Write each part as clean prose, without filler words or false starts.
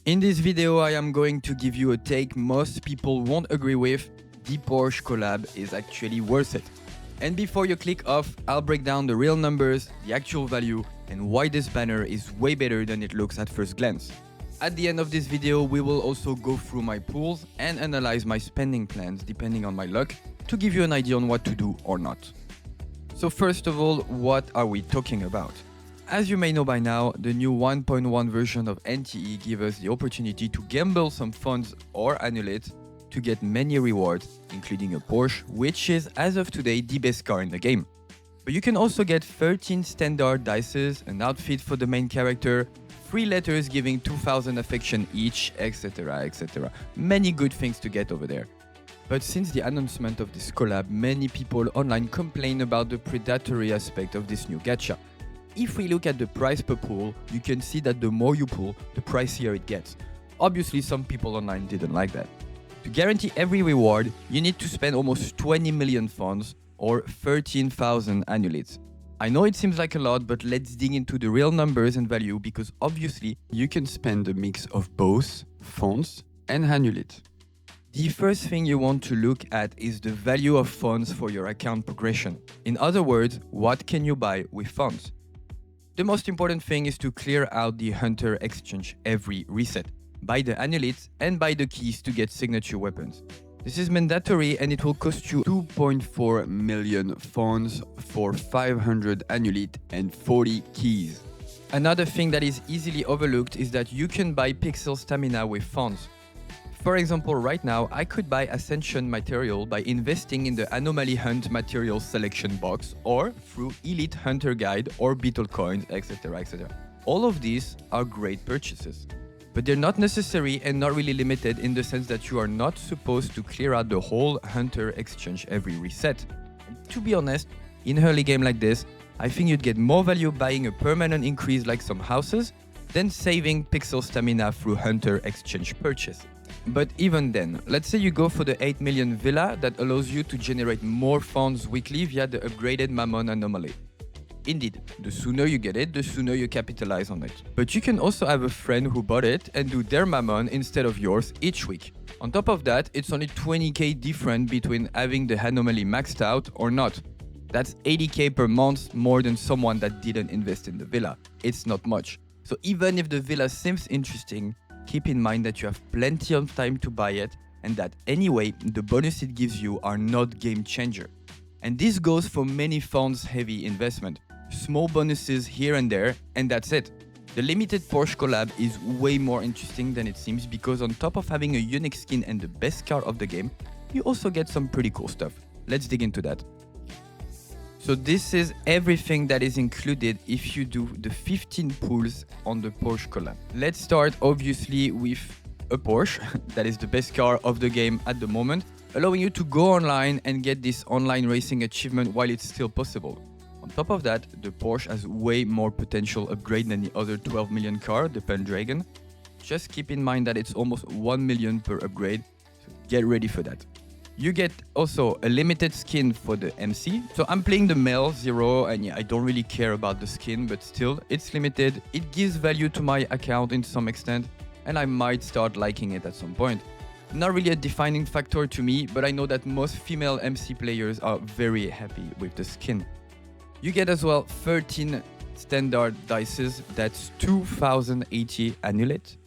In this video, I am going to give you a take most people won't agree with. The Porsche collab is actually worth it. And before you click off, I'll break down the real numbers, the actual value, and why this banner is way better than it looks at first glance. At the end of this video, we will also go through my pools and analyze my spending plans depending on my luck to give you an idea on what to do or not. So first of all, what are we talking about? As you may know by now, the new 1.1 version of NTE gives us the opportunity to gamble some funds or annulate to get many rewards, including a Porsche, which is, as of today, the best car in the game. But you can also get 13 standard dices, an outfit for the main character, 3 letters giving 2000 affection each, etc, etc. Many good things to get over there. But since the announcement of this collab, many people online complain about the predatory aspect of this new gacha. If we look at the price per pool, you can see that the more you pull, the pricier it gets. Obviously, some people online didn't like that. To guarantee every reward, you need to spend almost 20 million funds or 13,000 annulates. I know it seems like a lot, but let's dig into the real numbers and value because obviously you can spend a mix of both funds and annulate. The first thing you want to look at is the value of funds for your account progression. In other words, what can you buy with funds? The most important thing is to clear out the Hunter exchange every reset. Buy the annulates and buy the keys to get signature weapons. This is mandatory and it will cost you 2.4 million funds for 500 annulate and 40 keys. Another thing that is easily overlooked is that you can buy pixel stamina with funds. For example, right now, I could buy Ascension material by investing in the Anomaly Hunt material selection box or through Elite Hunter Guide or Beetle Coins, etc, etc. All of these are great purchases. But they're not necessary and not really limited in the sense that you are not supposed to clear out the whole Hunter exchange every reset. And to be honest, in an early game like this, I think you'd get more value buying a permanent increase like some houses than saving pixel stamina through Hunter exchange purchase. But even then, let's say you go for the 8 million villa that allows you to generate more funds weekly via the upgraded Mammon anomaly. Indeed, the sooner you get it, the sooner you capitalize on it. But you can also have a friend who bought it and do their Mammon instead of yours each week. On top of that, it's only 20k different between having the anomaly maxed out or not. That's 80k per month more than someone that didn't invest in the villa. It's not much. So even if the villa seems interesting, keep in mind that you have plenty of time to buy it and that anyway, the bonus it gives you are not game changer. And this goes for many funds heavy investment. Small bonuses here and there, and that's it. The limited Porsche collab is way more interesting than it seems because on top of having a unique skin and the best car of the game, you also get some pretty cool stuff. Let's dig into that. So this is everything that is included if you do the 15 pools on the Porsche collab. Let's start obviously with a Porsche, that is the best car of the game at the moment, allowing you to go online and get this online racing achievement while it's still possible. On top of that, the Porsche has way more potential upgrade than the other 12 million car, the Pendragon. Just keep in mind that it's almost 1 million per upgrade, so get ready for that. You get also a limited skin for the MC. So I'm playing the male 0 and yeah, I don't really care about the skin, but still it's limited. It gives value to my account in some extent and I might start liking it at some point. Not really a defining factor to me, but I know that most female MC players are very happy with the skin. You get as well 13 standard dices, that's 2080 annulate.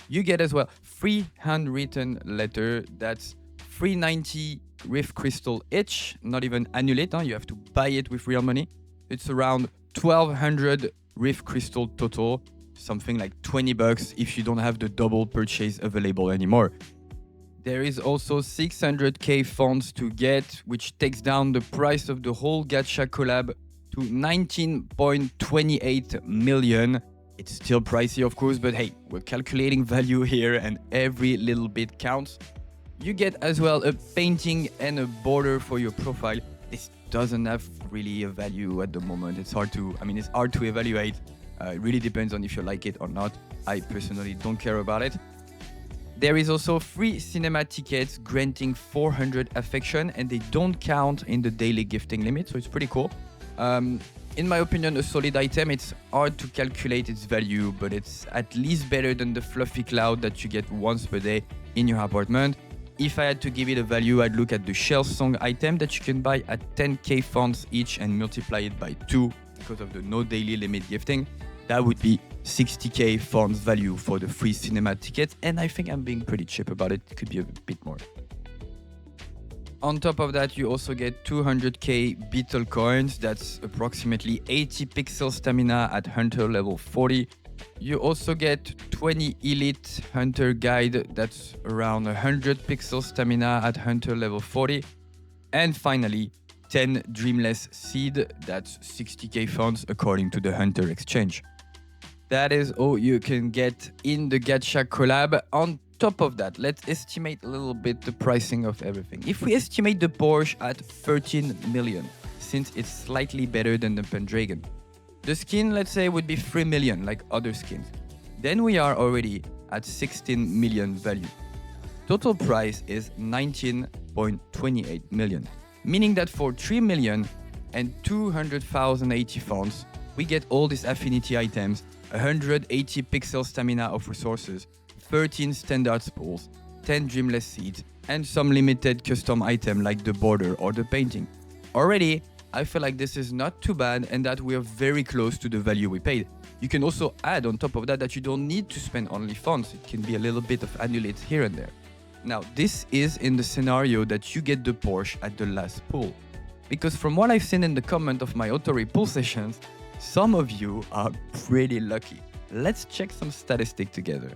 You get as well 3 handwritten letter, that's 390 Rift Crystal each, not even annulate, you have to buy it with real money. It's around 1200 Rift Crystal total, something like 20 bucks if you don't have the double purchase available anymore. There is also 600k funds to get, which takes down the price of the whole gacha collab to 19.28 million. It's still pricey of course, but hey, we're calculating value here and every little bit counts. You get as well a painting and a border for your profile. This doesn't have really a value at the moment. It's hard to evaluate. It really depends on if you like it or not. I personally don't care about it. There is also free cinema tickets granting 400 affection and they don't count in the daily gifting limit, so it's pretty cool. In my opinion, a solid item. It's hard to calculate its value, but it's at least better than the fluffy cloud that you get once per day in your apartment. If I had to give it a value, I'd look at the Shell Song item that you can buy at 10k fonts each and multiply it by 2 because of the no daily limit gifting. That would be 60k fonts value for the free cinema ticket, and I think I'm being pretty cheap about it. It could be a bit more. On top of that, you also get 200k Beetle coins. That's approximately 80 pixel stamina at Hunter level 40. You also get 20 Elite Hunter Guide. That's around 100 pixel stamina at Hunter level 40. And finally, 10 Dreamless Seed. That's 60k fonts according to the Hunter Exchange. That is all you can get in the Gacha collab. On top of that, let's estimate a little bit the pricing of everything. If we estimate the Porsche at 13 million, since it's slightly better than the Pendragon, the skin, let's say, would be 3 million like other skins. Then we are already at 16 million value. Total price is 19.28 million, meaning that for 3 million and 200,000 80 fonts, we get all these affinity items, 180 pixel stamina of resources, 13 standard spools, 10 Dreamless Seeds, and some limited custom item like the border or the painting. Already, I feel like this is not too bad and that we are very close to the value we paid. You can also add on top of that you don't need to spend only fonts. It can be a little bit of annulates here and there. Now, this is in the scenario that you get the Porsche at the last pull. Because from what I've seen in the comment of my auto pull sessions, some of you are pretty lucky. Let's check some statistics together.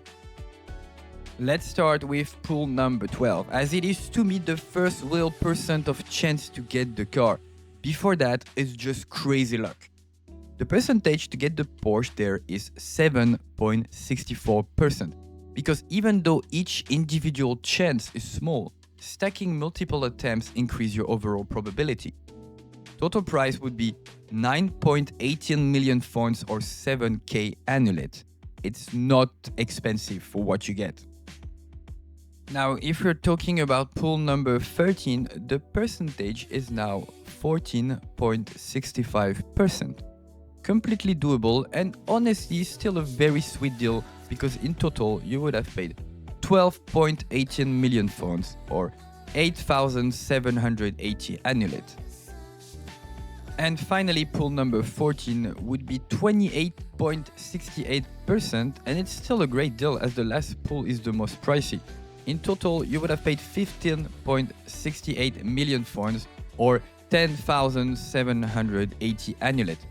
Let's start with pool number 12, as it is to me the first real percent of chance to get the car. Before that, it's just crazy luck. The percentage to get the Porsche there is 7.64%, because even though each individual chance is small, stacking multiple attempts increase your overall probability. Total price would be 9.18 million fonts or 7k annulate. It's not expensive for what you get. Now, if we're talking about pool number 13, the percentage is now 14.65%. Completely doable and honestly still a very sweet deal, because in total you would have paid 12.18 million fonts or 8,780 annulate. And finally, pool number 14 would be 28.68%, and it's still a great deal as the last pool is the most pricey. In total, you would have paid 15.68 million fonts or 10,780 annulate.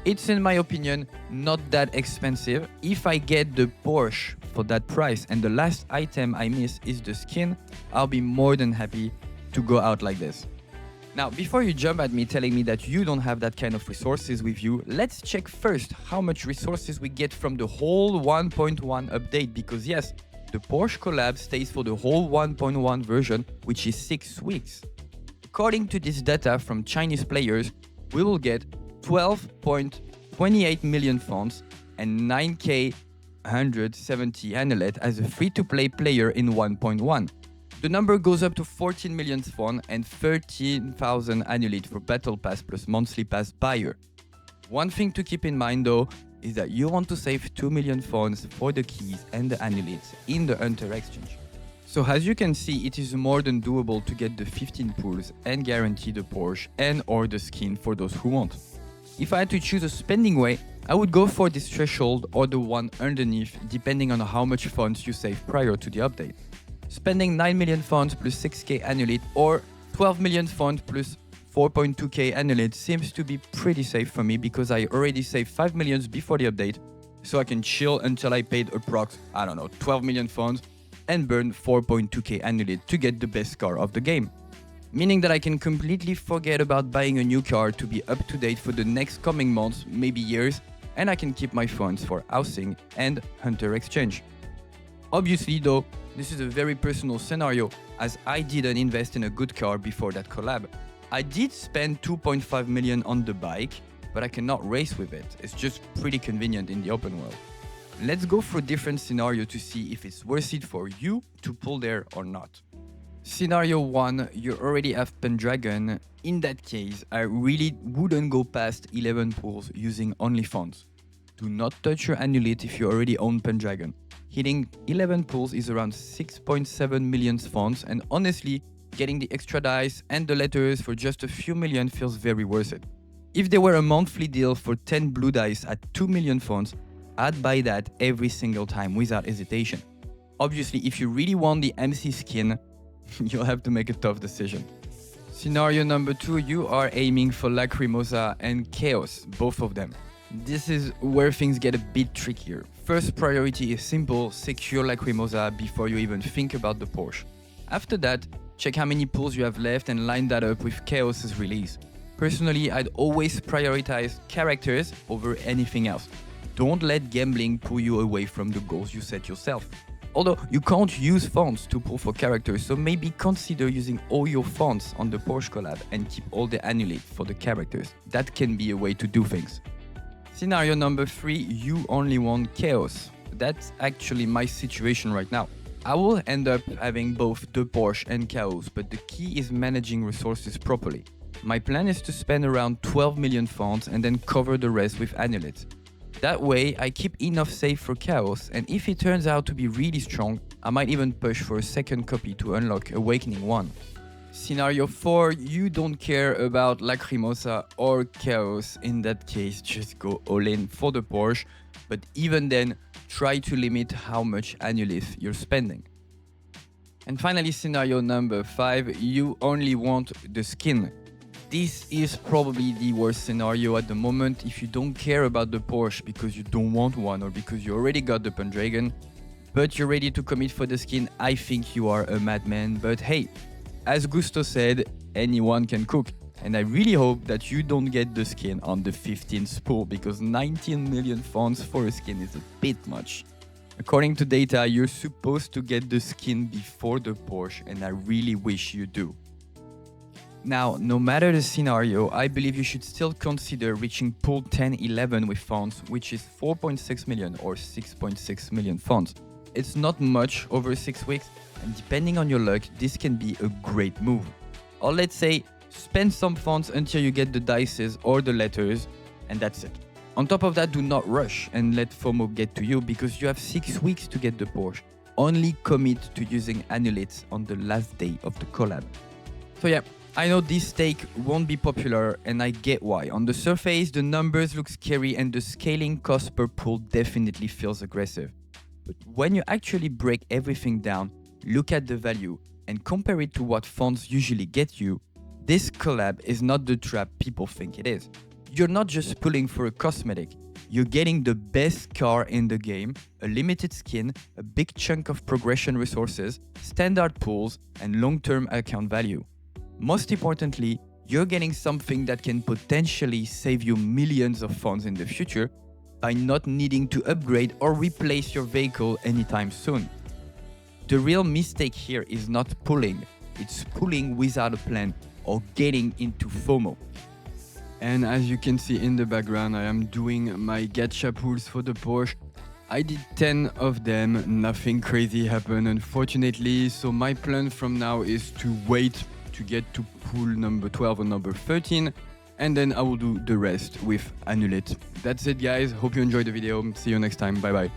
It's, in my opinion, not that expensive. If I get the Porsche for that price and the last item I miss is the skin, I'll be more than happy to go out like this. Now, before you jump at me telling me that you don't have that kind of resources with you, let's check first how much resources we get from the whole 1.1 update, because yes, the Porsche collab stays for the whole 1.1 version, which is 6 weeks. According to this data from Chinese players, we will get 12.28 million fonts and 9k 170 annulate as a free-to-play player in 1.1. The number goes up to 14 million fonts and 13,000 annulate for Battle Pass plus monthly pass buyer. One thing to keep in mind though is that you want to save 2 million fonts for the keys and the annulates in the Hunter Exchange. So as you can see, it is more than doable to get the 15 pools and guarantee the Porsche and or the skin for those who want. If I had to choose a spending way, I would go for this threshold or the one underneath, depending on how much fonts you save prior to the update. Spending 9 million fonts plus 6k annulate or 12 million fonts plus 4.2k annulate seems to be pretty safe for me, because I already saved 5 millions before the update, so I can chill until I paid approx, 12 million fonts and burn 4.2k annulate to get the best car of the game. Meaning that I can completely forget about buying a new car to be up to date for the next coming months, maybe years, and I can keep my funds for housing and Hunter Exchange. Obviously though, this is a very personal scenario, as I didn't invest in a good car before that collab. I did spend 2.5 million on the bike, but I cannot race with it. It's just pretty convenient in the open world. Let's go through different scenarios to see if it's worth it for you to pull there or not. Scenario 1, you already have Pendragon. In that case, I really wouldn't go past 11 pulls using only Fons. Do not touch your Amulet if you already own Pendragon. Hitting 11 pulls is around 6.7 million Fons, and honestly, getting the extra dice and the letters for just a few million feels very worth it. If there were a monthly deal for 10 blue dice at 2 million Fons, I'd buy that every single time without hesitation. Obviously, if you really want the MC skin, you'll have to make a tough decision. Scenario number 2, you are aiming for Lacrimosa and Chaos, both of them. This is where things get a bit trickier. First priority is simple, secure Lacrimosa before you even think about the Porsche. After that, check how many pulls you have left and line that up with Chaos's release. Personally, I'd always prioritize characters over anything else. Don't let gambling pull you away from the goals you set yourself. Although you can't use fonts to pull for characters, so maybe consider using all your fonts on the Porsche collab and keep all the Amulet for the characters. That can be a way to do things. Scenario number 3, you only want Chaos. That's actually my situation right now. I will end up having both the Porsche and Chaos, but the key is managing resources properly. My plan is to spend around 12 million fonts and then cover the rest with Amulets. That way, I keep enough safe for Chaos, and if it turns out to be really strong, I might even push for a second copy to unlock Awakening 1. Scenario 4, you don't care about Lacrimosa or Chaos. In that case, just go all in for the Porsche, but even then, try to limit how much Annulith you're spending. And finally, scenario number 5, you only want the skin. This is probably the worst scenario at the moment if you don't care about the Porsche because you don't want one or because you already got the Pendragon, but you're ready to commit for the skin. I think you are a madman, but hey, as Gusto said, anyone can cook. And I really hope that you don't get the skin on the 15th spool because 19 million fonts for a skin is a bit much. According to data, you're supposed to get the skin before the Porsche, and I really wish you do. Now, no matter the scenario, I believe you should still consider reaching pool 10-11 with fonts, which is 4.6 million or 6.6 million fonts. It's not much over 6 weeks, and depending on your luck, this can be a great move. Or let's say, spend some fonts until you get the dices or the letters, and that's it. On top of that, do not rush and let FOMO get to you because you have 6 weeks to get the Porsche. Only commit to using Annulets on the last day of the collab. So yeah, I know this take won't be popular and I get why. On the surface, the numbers look scary and the scaling cost per pull definitely feels aggressive. But when you actually break everything down, look at the value and compare it to what fonts usually get you, this collab is not the trap people think it is. You're not just pulling for a cosmetic, you're getting the best car in the game, a limited skin, a big chunk of progression resources, standard pulls, and long-term account value. Most importantly, you're getting something that can potentially save you millions of funds in the future by not needing to upgrade or replace your vehicle anytime soon. The real mistake here is not pulling, it's pulling without a plan or getting into FOMO. And as you can see in the background, I am doing my gacha pulls for the Porsche. I did 10 of them, nothing crazy happened unfortunately, so my plan from now is to wait to get to pool number 12 or number 13, and then I will do the rest with Amulet. That's it guys, hope you enjoyed the video, see you next time, bye bye.